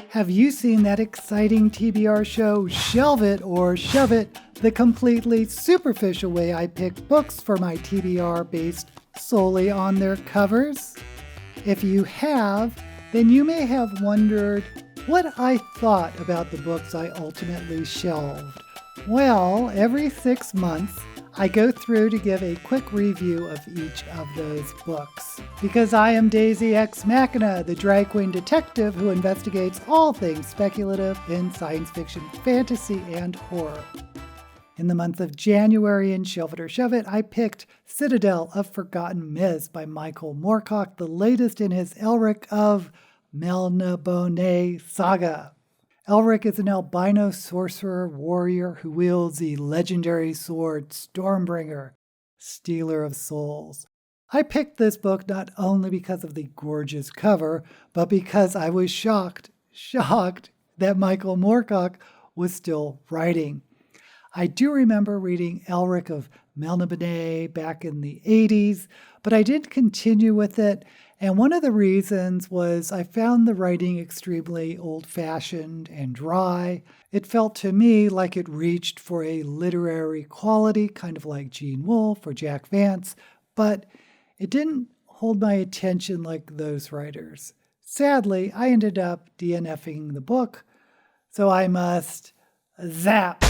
Have you seen that exciting TBR show, Shelve It or Shove It, the completely superficial way I pick books for my TBR based solely on their covers? If you have, then you may have wondered what I thought about the books I ultimately shelved. Well, every 6 months, I go through to give a quick review of each of those books. Because I am Daisy Ex Machina, the drag queen detective who investigates all things speculative in science fiction, fantasy, and horror. In the month of January in Shelve It or Shove It, I picked Citadel of Forgotten Myths by Michael Moorcock, the latest in his Elric of Melniboné saga. Elric is an albino sorcerer warrior who wields the legendary sword Stormbringer, Stealer of Souls. I picked this book not only because of the gorgeous cover, but because I was shocked that Michael Moorcock was still writing. I do remember reading Elric of Melniboné back in the 80s, but I didn't continue with it. And one of the reasons was I found the writing extremely old-fashioned and dry. It felt to me like it reached for a literary quality, kind of like Gene Wolfe or Jack Vance, but it didn't hold my attention like those writers. Sadly, I ended up DNFing the book, so I must zap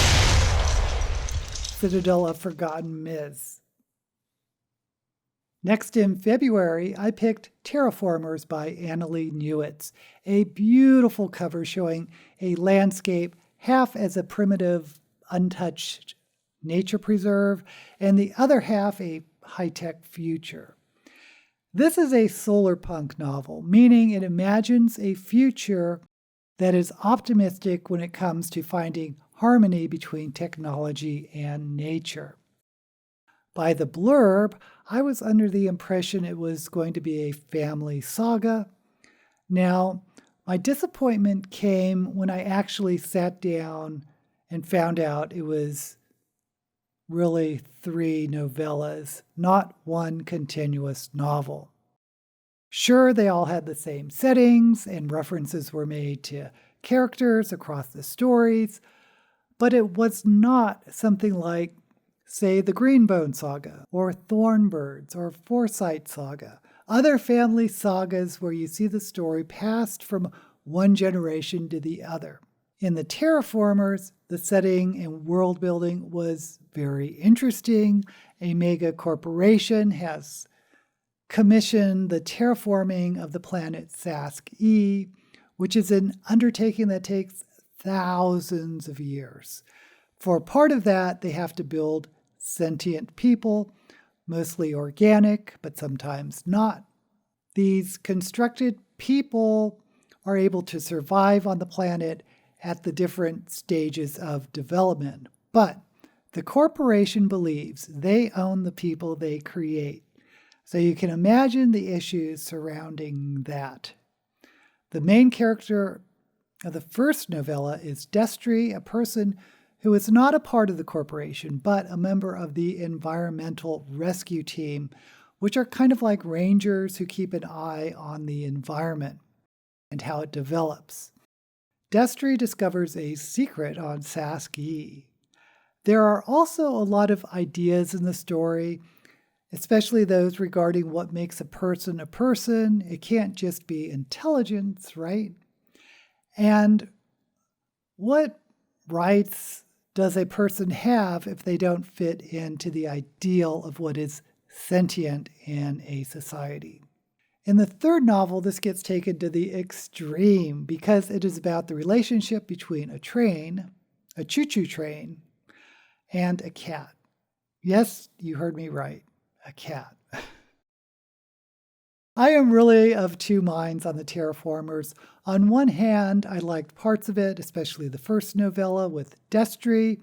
Citadel of Forgotten Myths. Next in February, I picked Terraformers by Annalee Newitz, a beautiful cover showing a landscape half as a primitive, untouched nature preserve, and the other half a high-tech future. This is a solar punk novel, meaning it imagines a future that is optimistic when it comes to finding harmony between technology and nature. By the blurb, I was under the impression it was going to be a family saga. Now, my disappointment came when I actually sat down and found out it was really 3 novellas, not one continuous novel. Sure, they all had the same settings and references were made to characters across the stories, but it was not something like, say, the Greenbone Saga, or Thornbirds, or Foresight Saga, other family sagas where you see the story passed from one generation to the other. In the Terraformers, the setting and world building was very interesting. A mega corporation has commissioned the terraforming of the planet Sask-E, which is an undertaking that takes thousands of years. For part of that, they have to build sentient people, mostly organic, but sometimes not. These constructed people are able to survive on the planet at the different stages of development. But the corporation believes they own the people they create. So you can imagine the issues surrounding that. The main character of the first novella is Destry, a person who is not a part of the corporation, but a member of the environmental rescue team, which are kind of like rangers who keep an eye on the environment and how it develops. Destry discovers a secret on Sask-E. There are also a lot of ideas in the story, especially those regarding what makes a person a person. It can't just be intelligence, right? And what rights does a person have if they don't fit into the ideal of what is sentient in a society? In the third novel, this gets taken to the extreme because it is about the relationship between a train, a choo-choo train, and a cat. Yes, you heard me right, a cat. I am really of two minds on the Terraformers. On one hand, I liked parts of it, especially the first novella with Destry.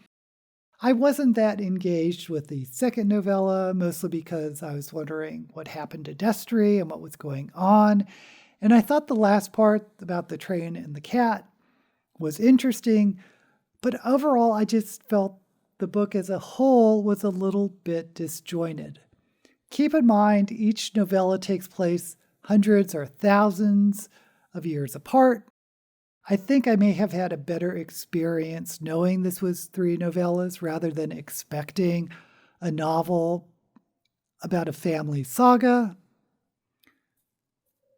I wasn't that engaged with the second novella, mostly because I was wondering what happened to Destry and what was going on. And I thought the last part about the train and the cat was interesting, but overall I just felt the book as a whole was a little bit disjointed. Keep in mind, each novella takes place hundreds or thousands of years apart. I think I may have had a better experience knowing this was 3 novellas rather than expecting a novel about a family saga.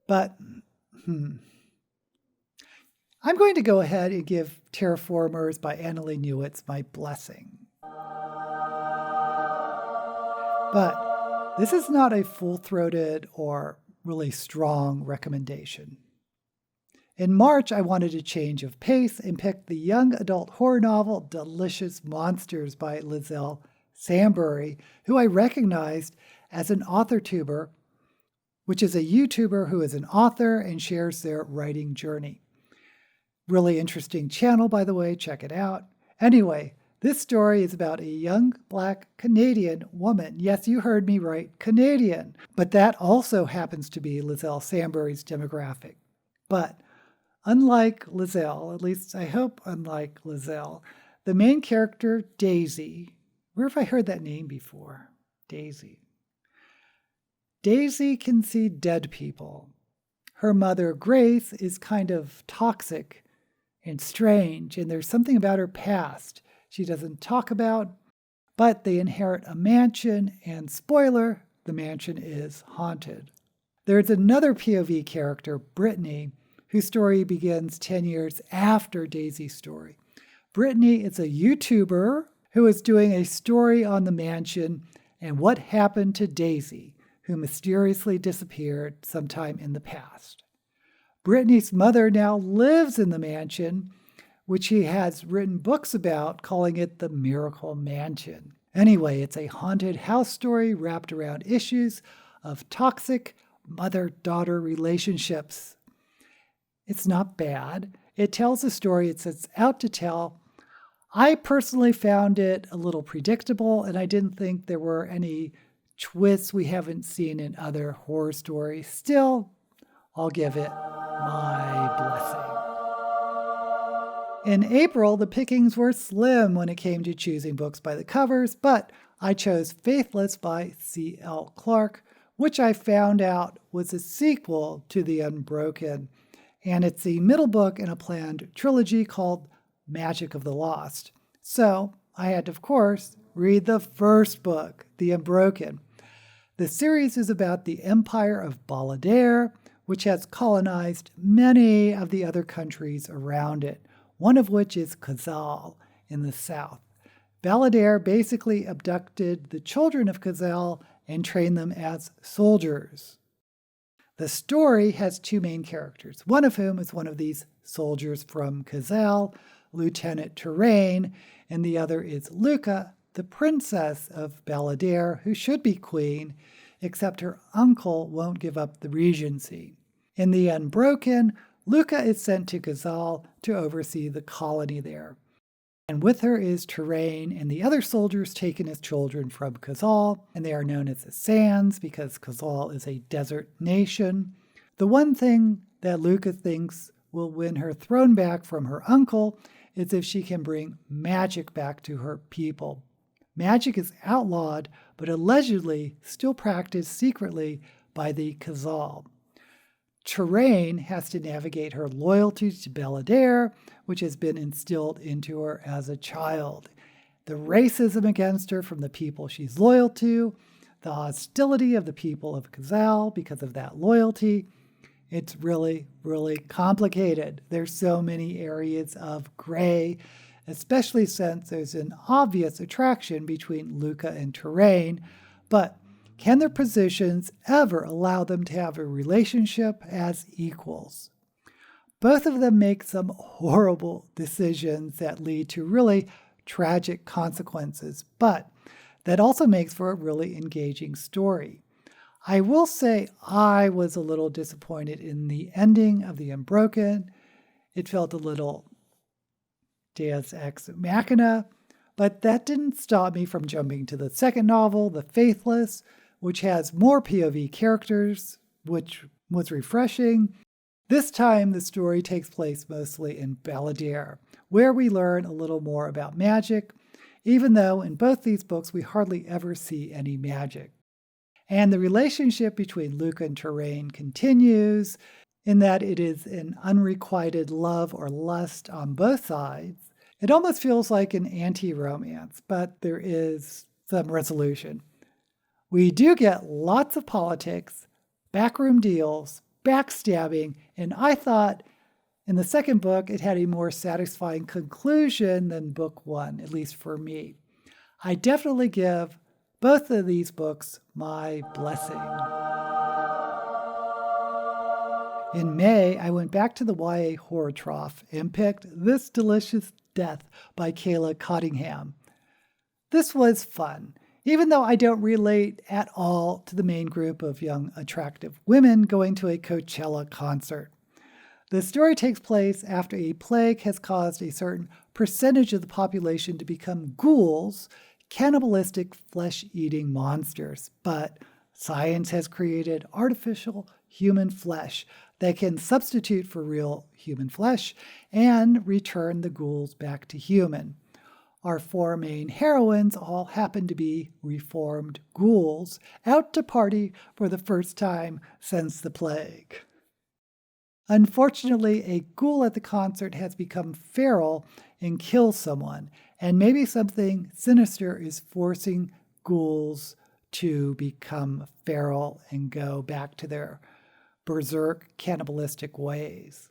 But I'm going to go ahead and give Terraformers by Annalee Newitz my blessing. But this is not a full-throated or really strong recommendation. In March, I wanted a change of pace and picked the young adult horror novel Delicious Monsters by Liselle Sambury, who I recognized as an author-tuber, which is a YouTuber who is an author and shares their writing journey. Really interesting channel, by the way, check it out. Anyway, this story is about a young Black Canadian woman. Yes, you heard me right, Canadian. But that also happens to be Liselle Sambury's demographic. But unlike Liselle, at least I hope unlike Liselle, the main character, Daisy, where have I heard that name before? Daisy. Daisy can see dead people. Her mother, Grace, is kind of toxic and strange, and there's something about her past she doesn't talk about, but they inherit a mansion, and spoiler, the mansion is haunted. There's another POV character, Brittany, whose story begins 10 years after Daisy's story. Brittany is a YouTuber who is doing a story on the mansion and what happened to Daisy, who mysteriously disappeared sometime in the past. Brittany's mother now lives in the mansion, which she has written books about, calling it the Miracle Mansion. Anyway, it's a haunted house story wrapped around issues of toxic mother-daughter relationships. It's not bad. It tells a story it sets out to tell. I personally found it a little predictable, and I didn't think there were any twists we haven't seen in other horror stories. Still, I'll give it my blessing. In April, the pickings were slim when it came to choosing books by the covers, but I chose Faithless by C.L. Clarke, which I found out was a sequel to The Unbroken, and it's the middle book in a planned trilogy called Magic of the Lost. So I had to, of course, read the first book, The Unbroken. The series is about the Empire of Balladeer, which has colonized many of the other countries around it, one of which is Khazal in the south. Balladeer basically abducted the children of Khazal and trained them as soldiers. The story has 2 main characters, one of whom is one of these soldiers from Khazal, Lieutenant Terrain, and the other is Luca, the princess of Balladeer, who should be queen, except her uncle won't give up the regency. In The Unbroken, Luca is sent to Khazal to oversee the colony there. And with her is Terrain and the other soldiers taken as children from Khazal, and they are known as the Sands because Khazal is a desert nation. The one thing that Luca thinks will win her throne back from her uncle is if she can bring magic back to her people. Magic is outlawed, but allegedly still practiced secretly by the Khazal. Terrain has to navigate her loyalty to Balladeer, which has been instilled into her as a child. The racism against her from the people she's loyal to, the hostility of the people of Khazal because of that loyalty. It's really, really complicated. There's so many areas of gray, especially since there's an obvious attraction between Luca and Terrain, but can their positions ever allow them to have a relationship as equals? Both of them make some horrible decisions that lead to really tragic consequences, but that also makes for a really engaging story. I will say I was a little disappointed in the ending of The Unbroken. It felt a little Deus Ex Machina, but that didn't stop me from jumping to the second novel, The Faithless, which has more POV characters, which was refreshing. This time, the story takes place mostly in Balladeer, where we learn a little more about magic, even though in both these books we hardly ever see any magic. And the relationship between Luca and Terrain continues. in that it is an unrequited love or lust on both sides. It almost feels like an anti-romance, but there is some resolution. We do get lots of politics, backroom deals, backstabbing, and I thought in the second book it had a more satisfying conclusion than book one, at least for me. I definitely give both of these books my blessing. In May, I went back to the YA horror trough and picked This Delicious Death by Kayla Cottingham. This was fun, even though I don't relate at all to the main group of young, attractive women going to a Coachella concert. The story takes place after a plague has caused a certain percentage of the population to become ghouls, cannibalistic flesh-eating monsters. But science has created artificial human flesh that can substitute for real human flesh and return the ghouls back to human. Our four main heroines all happen to be reformed ghouls out to party for the first time since the plague. Unfortunately, a ghoul at the concert has become feral and kills someone, and maybe something sinister is forcing ghouls to become feral and go back to their berserk cannibalistic ways.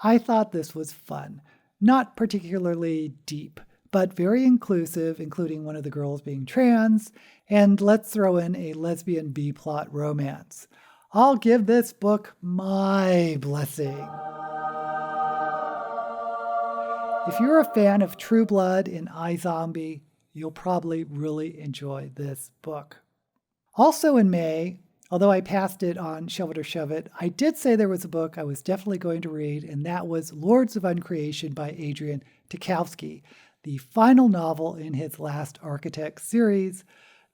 I thought this was fun, not particularly deep, but very inclusive, including one of the girls being trans, and let's throw in a lesbian B-plot romance. I'll give this book my blessing. If you're a fan of True Blood and iZombie, you'll probably really enjoy this book. Also in May, although I passed it on Shelve It or Shove It, I did say there was a book I was definitely going to read, and that was Lords of Uncreation by Adrian Tchaikovsky, the final novel in his Last Architect series.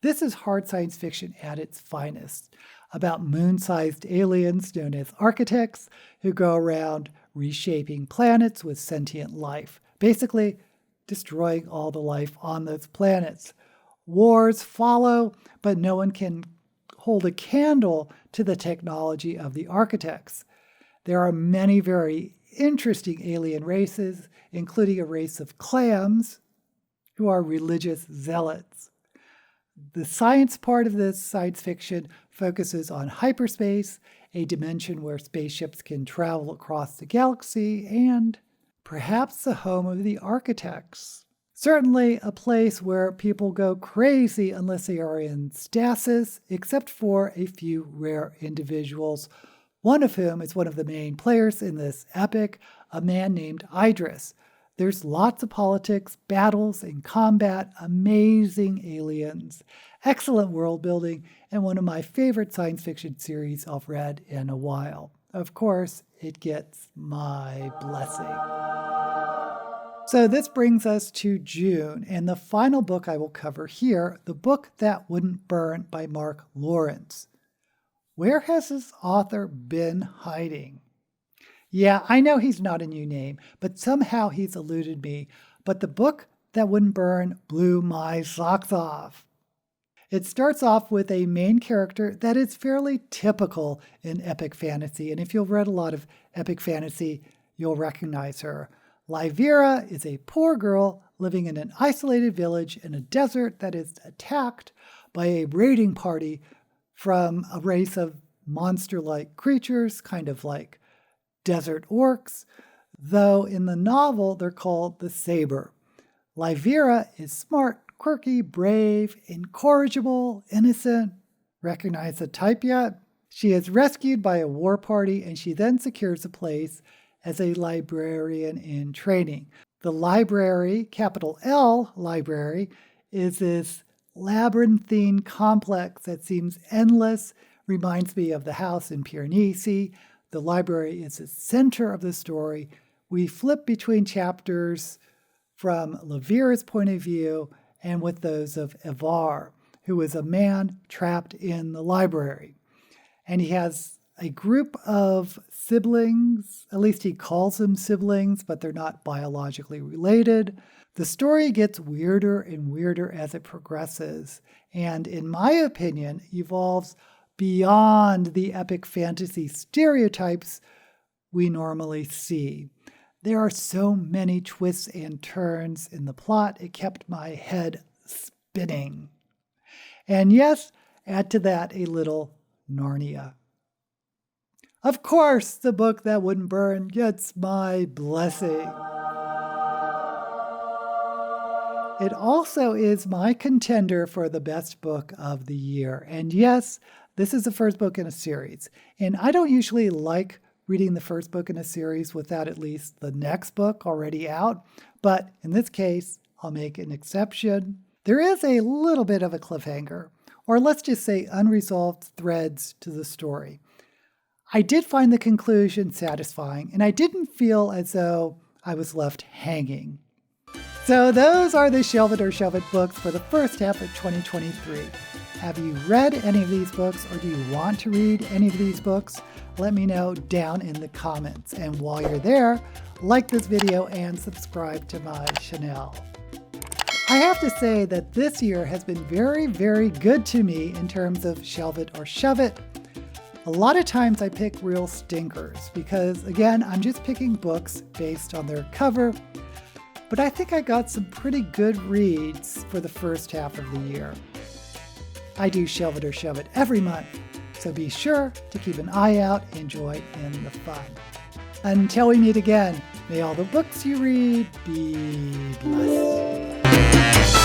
This is hard science fiction at its finest, about moon-sized aliens known as architects who go around reshaping planets with sentient life, basically destroying all the life on those planets. Wars follow, but no one can hold a candle to the technology of the architects. There are many very interesting alien races, including a race of clams who are religious zealots. The science part of this science fiction focuses on hyperspace, a dimension where spaceships can travel across the galaxy, and perhaps the home of the architects. Certainly a place where people go crazy unless they are in stasis, except for a few rare individuals, one of whom is one of the main players in this epic, a man named Idris. There's lots of politics, battles, and combat, amazing aliens, excellent world building, and one of my favorite science fiction series I've read in a while. Of course, it gets my blessing. So this brings us to June, and the final book I will cover here, The Book That Wouldn't Burn by Mark Lawrence. Where has this author been hiding? Yeah, I know he's not a new name, but somehow he's eluded me. But The Book That Wouldn't Burn blew my socks off. It starts off with a main character that is fairly typical in epic fantasy, and if you've read a lot of epic fantasy, you'll recognize her. Lyvira is a poor girl living in an isolated village in a desert that is attacked by a raiding party from a race of monster-like creatures, kind of like desert orcs, though in the novel they're called the Saber. Lyvira is smart, quirky, brave, incorrigible, innocent. Recognize the type yet? She is rescued by a war party and she then secures a place as a librarian in training. The library, capital L library, is this labyrinthine complex that seems endless, reminds me of the house in Piranesi. The library is the center of the story. We flip between chapters from Lyvira's point of view and with those of Ivar, who is a man trapped in the library. And he has a group of siblings, at least he calls them siblings, but they're not biologically related. The story gets weirder and weirder as it progresses, and in my opinion, evolves beyond the epic fantasy stereotypes we normally see. There are so many twists and turns in the plot, it kept my head spinning. And yes, add to that a little Narnia. Of course, the book that wouldn't burn gets my blessing. It also is my contender for the best book of the year. And yes, this is the first book in a series. And I don't usually like reading the first book in a series without at least the next book already out. But in this case, I'll make an exception. There is a little bit of a cliffhanger, or let's just say unresolved threads to the story. I did find the conclusion satisfying, and I didn't feel as though I was left hanging. So those are the Shelve It or Shelve It books for the first half of 2023. Have you read any of these books, or do you want to read any of these books? Let me know down in the comments. And while you're there, like this video and subscribe to my channel. I have to say that this year has been very, very good to me in terms of Shelve It or Shove It. A lot of times I pick real stinkers because, again, I'm just picking books based on their cover. But I think I got some pretty good reads for the first half of the year. I do Shelve It or Shove It every month, so be sure to keep an eye out and join in the fun. Until we meet again, may all the books you read be blessed.